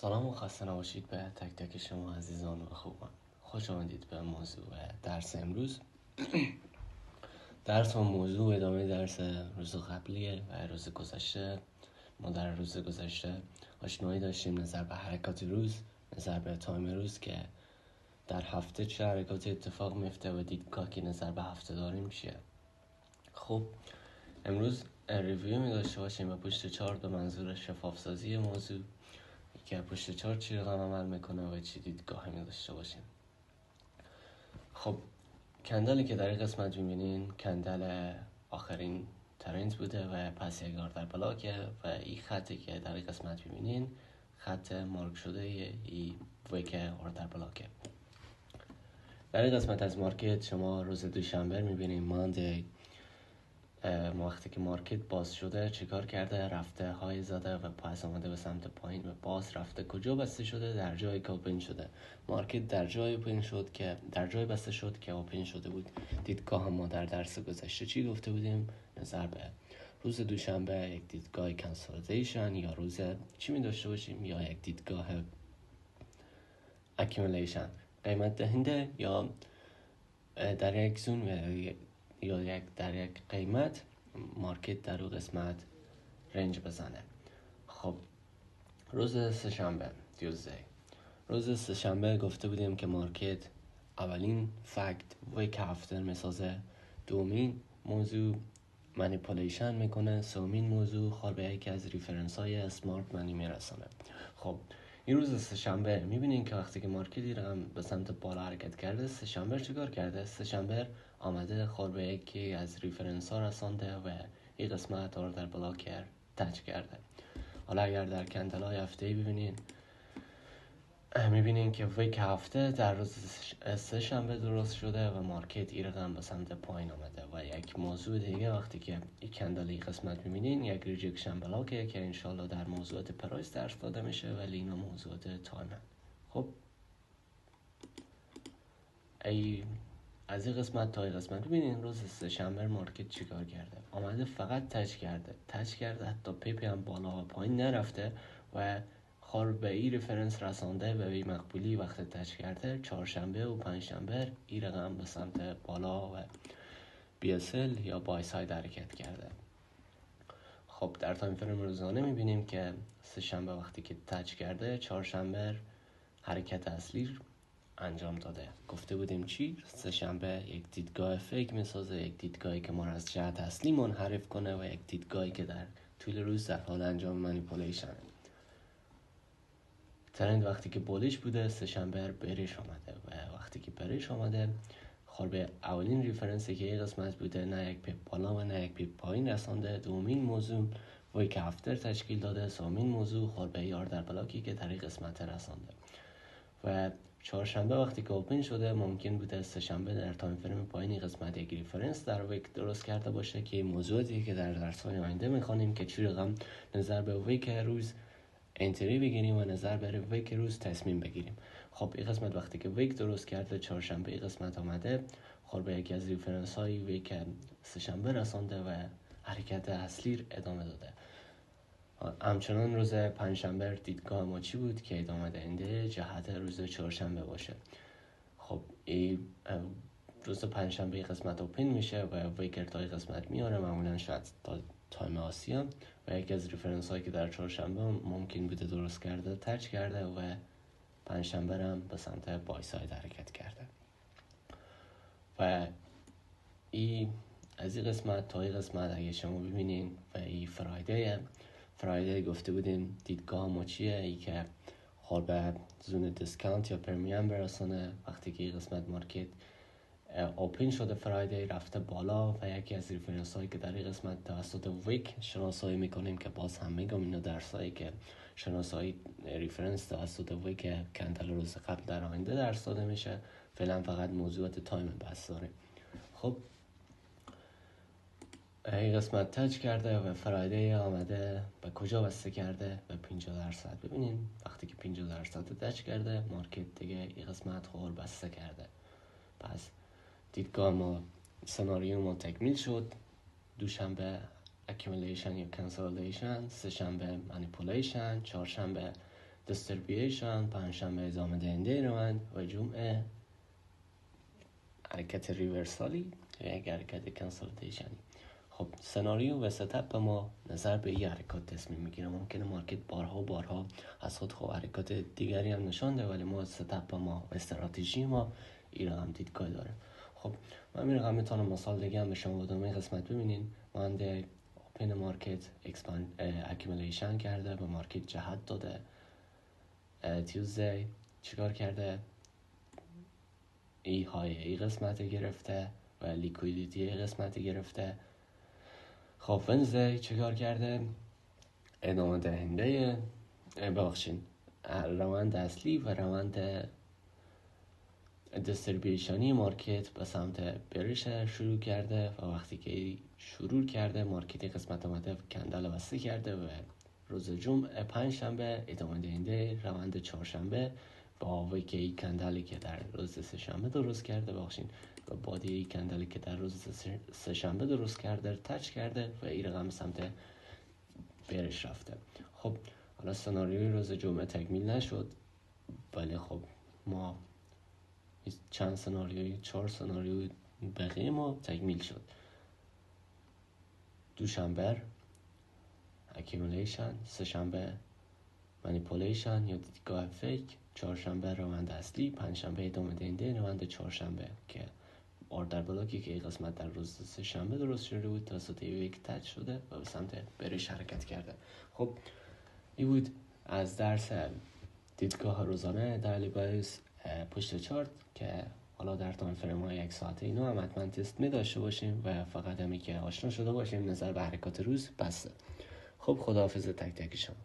سلام و خسته نباشید به تک تک شما عزیزان و خوبان. خوش آمدید به موضوع درس امروز. درس و موضوع ادامه درس روز قبلیه و روز گذشته. ما در روز گذشته آشنایی داشتیم نظر به حرکات روز، نظر به تایم روز که در هفته چه حرکات اتفاق میفته و دیدگاه که نظر به هفته داریم چیه. خب امروز ریویو می داشته باشیم و پشت چارت به منظور شفاف سازی موضوع که پشت چارت چی رقم عمل میکنه و چی دیدگاهی می داشته باشیم. خب کندلی که در این قسمت میبینین کندل آخرین ترنت بوده و پس یک آردر بلاکه و این خطی که در این قسمت میبینین خط مارک شده ای ویک آردر بلاکه. در این قسمت از مارکت شما روز دوشنبه میبینین مانده وقتی که مارکت باز شده چیکار کرده؟ رفته های زده و پس آمده به سمت پایین و باز رفته کجا بسته شده؟ در جایی که اوپن شده. مارکت در جای اوپن شد که در جای بسته شد که اوپن شده بود. دیدگاه ما در درس گذشته چی گفته بودیم؟ نظر به روز دوشنبه یک دیدگاه کانسولیدیشن یا روز چی می داشته باشیم؟ یا یک دیدگاه اکیومولیشن، قیمت دهنده یا در یک زون یا در یک قیمت مارکت در اون قسمت رنج بزنه. خب روز سه‌شنبه روز سه‌شنبه گفته بودیم که مارکت اولین فکت ویک هفته میسازه، دومین موضوع منیپولیشن میکنه، سومین موضوع خال به یکی از ریفرنس های اسمارت منی میرسانه. خب این روز سه‌شنبه میبینین که وقتی که مارکتی رقم به سمت بالا حرکت کرده، سه‌شنبه چیکار کرده؟ سه‌شنبه آمده خال به یکی از ریفرنس ها رسانده و این قسمت آردر بلاکر تچ کرده. حالا اگر در کندل های هفته‌ای ببینین میبینین که ویک هفته در روز سه‌شنبه درست شده و مارکت این رقم به سمت پایین آمده و یک موضوع دیگه وقتی که این کندل این قسمت میبینین یک ریجکشن بلاکه که انشالله در موضوعات پرایس درس داده میشه ولی اینا موضوعات تایم. خب از این قسمت تا این قسمت ببینین روز سه‌شنبه مارکت چیکار کرده؟ آمده فقط تچ کرده حتی پیپی هم بالا و پایین نرفته و خار به این ریفرنس رسانده به این مقبولی وقت تچ کرده. چهارشنبه و پنجشنبه این رقم به سمت بالا و BSL یا بای ساید حرکت کرده. خب در تایم فریم روزانه میبینیم که سه‌شنبه وقتی که تچ کرده، چهارشنبه حرکت اصلی انجام داده. گفته بودیم چی؟ سه‌شنبه یک دیدگاه فیک میسازه، یک دیدگاهی که ما را از جهت اصلی منحرف کنه و یک دیدگاهی که در طول روز در حال انجام منیپولیشن. ترند وقتی که بولیش بوده سه‌شنبه بریش آمده و وقتی که بریش آمده خال به اولین ریفرنسی که این قسمت بوده نه یک پیپ بالا و نه یک پیپ پایین رسانده. دومین موضوع ویک هفتر تشکیل داده. سومین موضوع خال به آردر بلاکی که در این قسمت رسانده و چهارشنبه وقتی که اوپن شده ممکن بوده سه‌شنبه در تایم فریم پایینی قسمت یک ریفرنس در ویک درست کرده باشه که این موضوعاتی که در درس‌های آینده می‌خوانیم که چی رقم نظر به ویک روز انتری بگیریم و نظر به ویک روز تصمیم بگیریم. خب این قسمت وقتی که ویک درست کرده چهارشنبه این قسمت آمده خب به یکی از ریفرنس های ویک سه‌شنبه رسانده و حرکت اصلی ادامه داده. همچنان روز پنجشنبه دیدگاه ما چی بود که ادامه دهنده جهت روز چهارشنبه باشه. خب این روز پنجشنبه قسمت اوپن میشه و ویکر تا قسمت میاره، معمولا شاید تا تایم آسیا و یکی از ریفرنس هایی که در چهارشنبه ممکن بوده درست کرده تچ کرده و پنجشنبه هم به سمت بای ساید حرکت کرده و این از این قسمت تا این قسمت اگه شما ببینین و این فرایده گفته بودیم دیدگاه ما چیه؟ ای که خال به زون دیسکانت یا پرمیان برسانه. وقتی که این قسمت مارکت اوپن شده فرایده رفته بالا و یکی از ریفرنس هایی که در این قسمت توسط ویک شناسایی میکنیم که باز هم میگم اینا درسایی که شناسایی ریفرنس توسط ویک کندل روز قبل در آینده درس داده میشه، فعلا فقط موضوعات تایم بس داریم. خب این قسمت تچ کرده و فرایده آمده به کجا بسته کرده؟ به 50%. ببینین وقتی که 50% تچ کرده مارکت دیگه این قسمت خور بسته کرده. پس دیدگاه ما سناریو ما تکمیل شد. دوشنبه اکیومولیشن یا کانسولیدیشن، سه‌شنبه منیپولیشن، چهارشنبه دیستریبیوشن، پنجشنبه ادامه دهنده روند و جمعه حرکت ریورسالی یا یک حرکت کنسولتیشنی. خب سناریو و ستاپ ما نظر به این حرکات تصمیم میگیره. ممکنه مارکت بارها از خود حرکات دیگری هم نشان ده، ولی ما ستاپ ما و استراتژی ما این هم دیدگاه داره. خب من این رقم میتونم مثال دیگه هم به شما بدم. این قسمت ببینین مانده اوپن مارکت اکیومولیشن کرده، به مارکت جهت داده. تیوزدی چیکار کرده؟ ای قسمت گرفته و لیکویدیتی قسمت گرفته. خب ونزدی چیکار کرده؟ ادامه دهنده روند اصلی و روند دیستریبیوشنی مارکت به سمت برش شروع کرده و وقتی که شروع کرده مارکت قسمت آمده کندل بسته کرده و روز جمعه پنجشنبه ادامه دهنده روند چهارشنبه با آوی که این کندلی که در روز سه‌شنبه درست کرده و بادی این کندلی که در روز سه‌شنبه درست کرده تچ کرده و این رقم سمت برش رفته. خب حالا سناریوی روز جمعه تکمیل نشد، ولی خب ما چند سناریوی 4 سناریوی بقیه ما تکمیل شد. دوشنبه اکیومولیشن، سه‌شنبه مانیپولیشن یا دیدگاه فیک، چهارشنبه روند اصلی، پنجشنبه ادامه دهنده روند چهارشنبه که آردر بلاکی که قسمت در روز سه‌شنبه درست شده بود توسط یک تچ شده و به سمت برش حرکت کرده. خب این بود از درس دیدگاه روزانه در لیبایس پشت چارت که حالا در تایم فریم های 1 ساعته اینا هم حتما تست می داشته باشیم و فقط همی که آشنا شده باشیم نظر به حرکات روز بسته. خب خداحافظ تک تک شما.